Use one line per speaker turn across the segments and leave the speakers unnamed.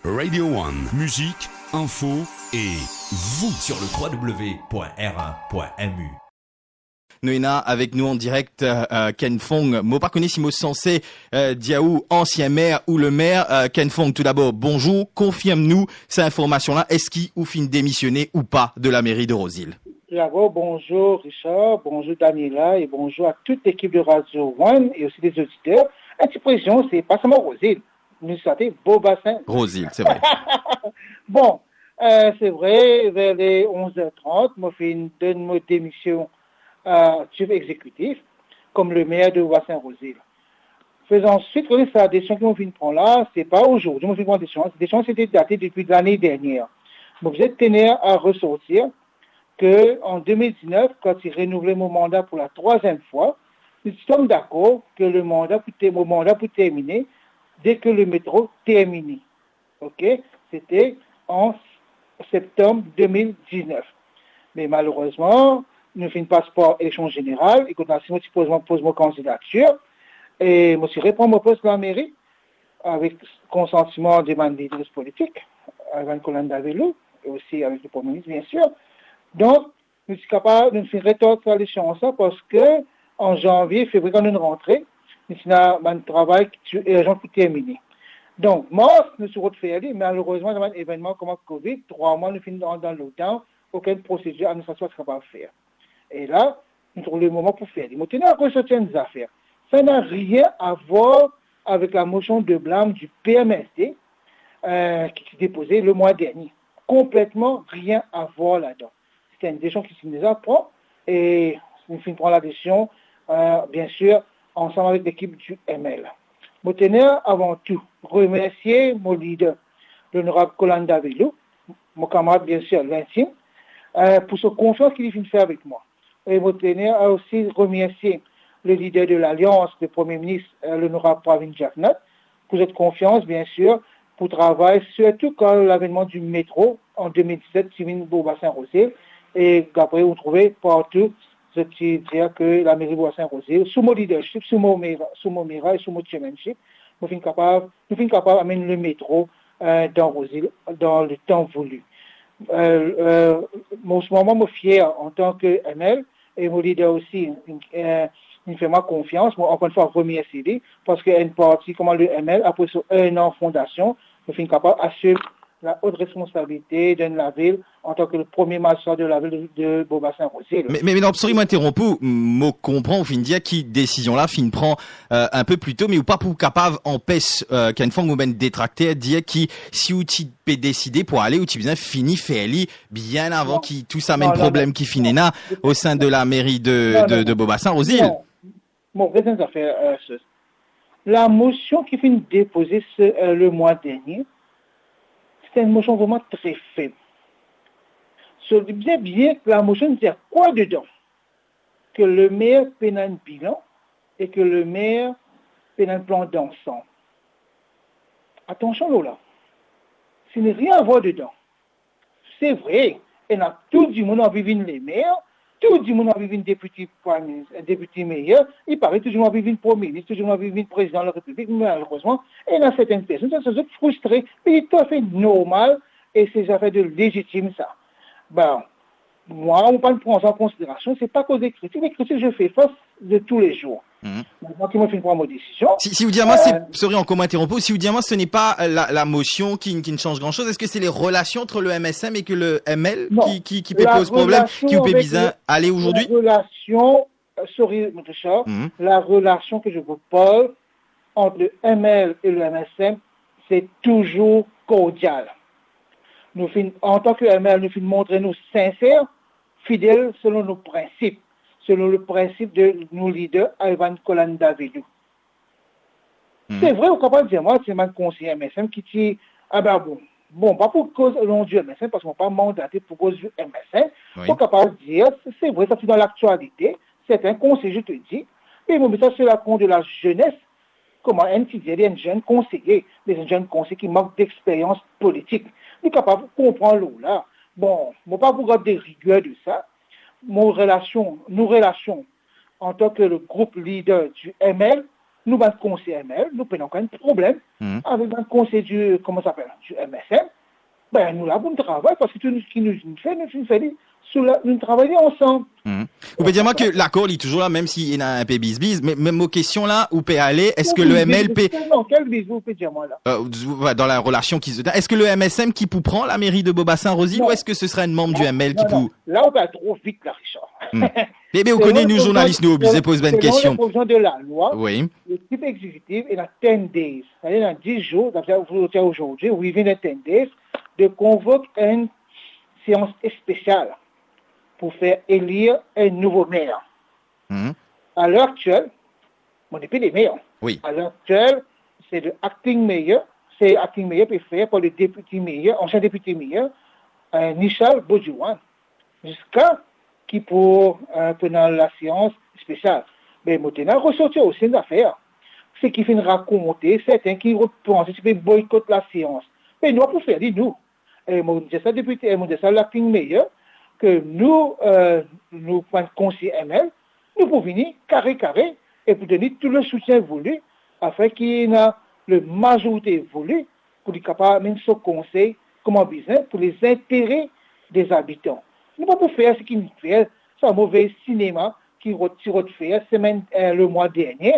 Radio One, musique, info et vous
sur le www.r1.mu.
Noéna avec nous en direct Ken Fong. Mo pas connais si mo censé Diaou ancien maire ou le maire Ken Fong. Tout d'abord bonjour, confirme-nous cette information là, est-ce qu'il ou fin démissionner ou pas de la mairie de Rose-Île?
D'abord bonjour Richard, bonjour Daniela et bonjour à toute l'équipe de Radio One et aussi des auditeurs. Un petit précision, c'est pas seulement Rose-Île, nous sommes Beaubassin.
Rose-Île, c'est vrai.
Bon, c'est vrai, vers les 11h30, moi fait une démission chef exécutif, comme le maire de Bassin-Rose-Île. Faisant suite, la décision que nous prendre là, c'est pas aujourd'hui, nous prendre décision. Cette décision c'était datée depuis l'année dernière. Donc, vous êtes tenu à ressortir que en 2019, quand il renouvelait mon mandat pour la 3e fois, nous sommes d'accord que mon mandat peut terminer dès que le métro termine. Ok? C'était en septembre 2019. Mais malheureusement, nous faisons un passeport élection générale, et quand je pose ma candidature, et je réponds mon poste de la mairie, avec consentement de ma leader politique, Ivan Colandavelou, et aussi avec le Premier ministre, bien sûr. Donc, nous sommes capables de faire rétorquer à l'échéance parce que, en janvier, février, quand nous rentrons, nous avons un travail qui est urgent pour terminer. Donc, moi, nous sommes refait, mais malheureusement, dans un événement comme le Covid, 3 mois, nous finissons dans le lockdown, aucune procédure administrative n'est capable de faire. Et là, nous trouvons le moment pour faire. Nous tenons à ressortir des affaires. Ça n'a rien à voir avec la motion de blâme du PMSD qui s'est déposée le mois dernier. Complètement rien à voir là-dedans. C'est une décision qui nous apprend et nous finissons la décision, bien sûr, ensemble avec l'équipe du ML. Je tenais avant tout remercier mon leader, l'honorable Colandavelou, mon camarade, bien sûr, l'intime, pour sa confiance qu'il vient faire avec moi. Et je tenais à aussi remercier le leader de l'Alliance, le Premier ministre, l'honorable Pravin Jagnat, pour cette confiance, bien sûr, pour travailler, surtout quand l'avènement du métro en 2017, Simine Beaubassin-Rose-Île, et après, vous trouvez partout, je dirais que la mairie Beaubassin-Rose-Île, sous mon leadership, sous mon mira et sous mon chairmanship, nous sommes capables d'amener le métro dans Rose-Île dans le temps voulu. Mon moment, je suis fier en tant que ML, et mon leader aussi, il fait ma confiance, moi, encore une fois, remercier lui, parce qu'une partie, comme le ML, après un an de fondation, nous sommes capables d'assumer la haute responsabilité de la ville en tant que le premier magistrat de la ville de Beaubassin-Rose-Île.
Mais non, sorry, m'interrompu, moi comprends, au fin de dire, qui décision là, fin prend, un peu plus tôt, mais ou pas pour capable empêche, qu'une fois ou ben détracté, dire qui, si ou tu peux décider pour aller ou tu bien fini faire bien avant qui, tout ça, même problème qui finit là, au sein de la mairie de Beaubassin-Rose-Île.
Bon, raison d'affaire, la motion qui finit déposée le mois dernier, c'est une motion vraiment très faible. Je disais bien que la motion disait quoi dedans? Que le maire peine un bilan et que le maire peine un plan d'ensemble. Attention là. Ce n'est rien à voir dedans. C'est vrai, il y a tout le monde envie de vivre les maires, tout le monde envie de vivre un député maire, il paraît tout le monde envie de vivre premier ministre, tout le monde envie de vivre président de la République, mais malheureusement, il y a certaines personnes, ça se frustrées, mais c'est tout à fait normal et c'est affaire de légitime ça. Ben, moi, on ne peut pas le prendre en considération, c'est pas cause des critiques. Les critiques, je fais face de tous les jours. Moi, qui m'a fait prendre ma décision.
Si vous dites moi, sorry, en commun interrompu, si vous dites moi, ce n'est pas la motion qui ne change grand chose, est-ce que c'est les relations entre le MSM et que le ML qui peut poser problème, qui vous peut bizarre aller aujourd'hui?
La relation, sorry, Richard, la relation que je vous parle entre le ML et le MSM, c'est toujours cordial. Nous, en tant que ML, nous montrer nous sincères, fidèles selon nos principes, selon le principe de nos leaders, Ivan Colandavelou. C'est vrai, on peut pas dire, moi, c'est mon conseiller MSM qui dit, ah ben bon, pas pour cause du MSM, parce qu'on n'est pas mandaté pour cause du MSM, on est capable de dire, c'est vrai, ça c'est dans l'actualité, c'est un conseil, je te dis, mais bon, mais ça c'est la compte de la jeunesse, comment un jeune conseiller, des jeunes conseillers qui manquent d'expérience politique. Nous sommes capables de comprendre l'eau là. Bon, je ne vais pas vous garder des rigueurs de ça. Nos relations, en tant que le groupe leader du ML, nous, le conseil ML, nous prenons aucun problème avec le conseil du MSM. Ben, nous, là, nous travaillons parce que tout ce qui nous fait, nous travaillons ensemble.
Vous pouvez dire moi que l'accord est toujours là, même s'il y a un peu bis, mais même aux questions là, où peut aller, est-ce que le MLP...
Non, quel bis vous pouvez dire moi là
dans la relation qui se donne, est-ce que le MSM qui peut prendre la mairie de Bobassin-Rosil ou est-ce que ce serait un membre du ML qui peut...
Là, on va trop vite là, Richard.
Mais vous connaissez, nous, journalistes, nous, obligés de poser une question.
Selon les provisions de la loi,
oui.
Le type exécutif est dans 10 days, c'est-à-dire dans 10 jours, aujourd'hui, within the 10 days, de convoquer une séance spéciale pour faire élire un nouveau maire. À l'heure actuelle, on n'est plus des maires.
Oui.
À l'heure actuelle, c'est le acting mayor, c'est acting mayor préféré par le député mayor, ancien député mayor, Nishal Bodjouan, jusqu'à qui pour pendant la séance spéciale. Mais maintenant, ressortir aussi une affaire. C'est qui fait raconter, certains qui pensent que boycotter la séance. Mais nous, pour faire, nous. Et mon ça député, et mon ça l'acting mayor, que nous, nous prenons conseil ML, nous pouvons venir carré, et pour donner tout le soutien voulu, afin qu'il y ait la majorité voulue, pour être capable de ce conseil, comme un business, pour les intérêts des habitants. Nous ne pouvons pas faire ce qu'ils nous fait, c'est un mauvais cinéma qui fait le mois dernier.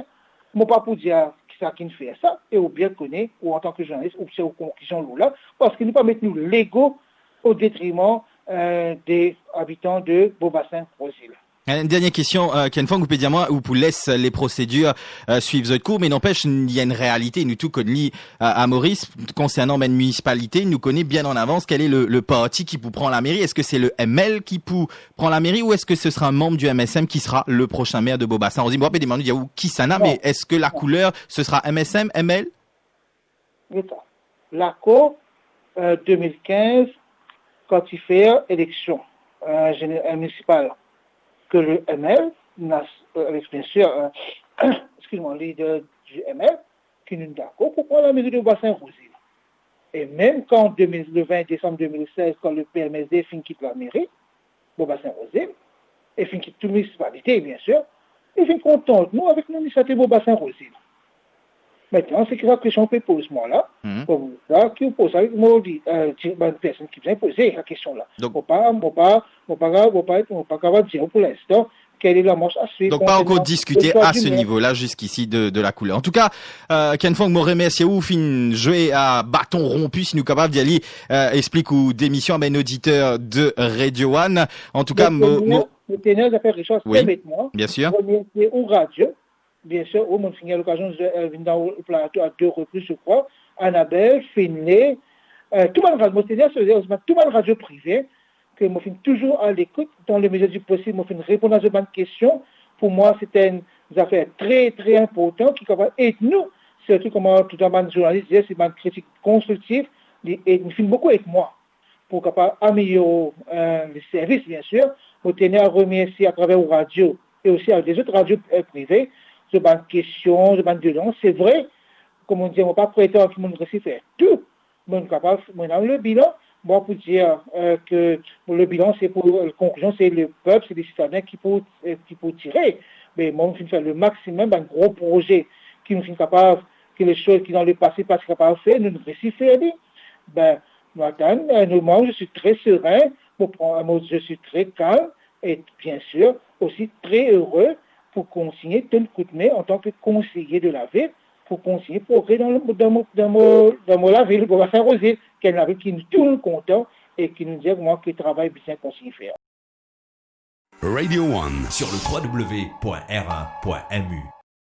Je ne peux pas pour dire qui nous fait ça, et ou bien connaît, ou en tant que journaliste, ou c'est aux conclusions là, parce qu'il ne peut pas mettre nous l'ego au détriment des habitants de Bobassin-Rosil.
Une dernière question, Ken Fong, vous pouvez dire moi, vous laisse les procédures suivre votre cours, mais n'empêche, il y a une réalité, nous tout connaissons à Maurice, concernant une municipalité, nous connaît bien en avance quel est le parti qui peut prendre la mairie. Est-ce que c'est le ML qui peut prendre la mairie ou est-ce que ce sera un membre du MSM qui sera le prochain maire de Bobassin? On dit, moi, demander, il y a où qui ça n'a, mais est-ce que la couleur, ce sera MSM, ML?
L'accord 2015, quand il fait élection municipale, que le ML, avec bien sûr, excuse-moi, le leader du ML, qui nous d'accord pour prendre la mesure de Bobassin-Rosil. Et même quand le 20 décembre 2016, quand le PMSD fin quitte la mairie, Bobassin-Rosil, et fin quitte toute municipalité, bien sûr, il fin content nous avec la municipalité Bobassin-Rosil. Maintenant, c'est que la question que pose moi là, pour vous, là, qui vous pose avec moi, une personne qui vient poser la question là. Donc, on pas capable de dire pour l'instant quelle est la marche à suivre.
Donc, pas encore discuter à ce niveau-là, jusqu'ici, de la couleur. En tout cas, Ken Fong, me remercie ou fin jouer à bâton rompu, si nous capable d'y aller, explique ou démission à un auditeur de Radio One. En tout cas,
le ténor d'affaires Richard,
permettez-moi. Bien sûr.
Remercier au radio. Bien sûr, on a eu l'occasion de venir dans le plateau à 2 reprises, je crois. Annabelle, Finlay, tout le monde radio privé, que moi, je suis toujours à l'écoute, dans les mesures du possible, je répondre à ce genre de questions. Pour moi, c'est une affaire très, très importante qui va aider nous, surtout comme tout un monde journaliste disait, c'est une critique constructive, et il fait beaucoup avec moi, pour améliorer les services, bien sûr. Je tenais à remercier à travers la radio et aussi à des autres radios privées, ce ban de questions, ce ban de violence. C'est vrai, comme on dit, on ne va pas prétendre que nous réussit faire tout. Mais on est capable, le bilan, moi, pour dire que le bilan, c'est pour la conclusion, c'est le peuple, c'est les citoyens qui peuvent tirer. Mais moi, on fait le maximum, un gros projet qui nous fait capable, que les choses qui dans le passé pas capables de faire, nous réussit faire. Ben, moi, je suis très serein, je suis très calme et bien sûr aussi très heureux pour consigner tel coup de main en tant que conseiller de la ville, pour consigner progrès dans la ville, pour Bobassin-Rosil, qui est la ville qui nous tourne content et qui nous dit moi que le travail bien conseillé faire.
Radio One
sur le www.r1.mu.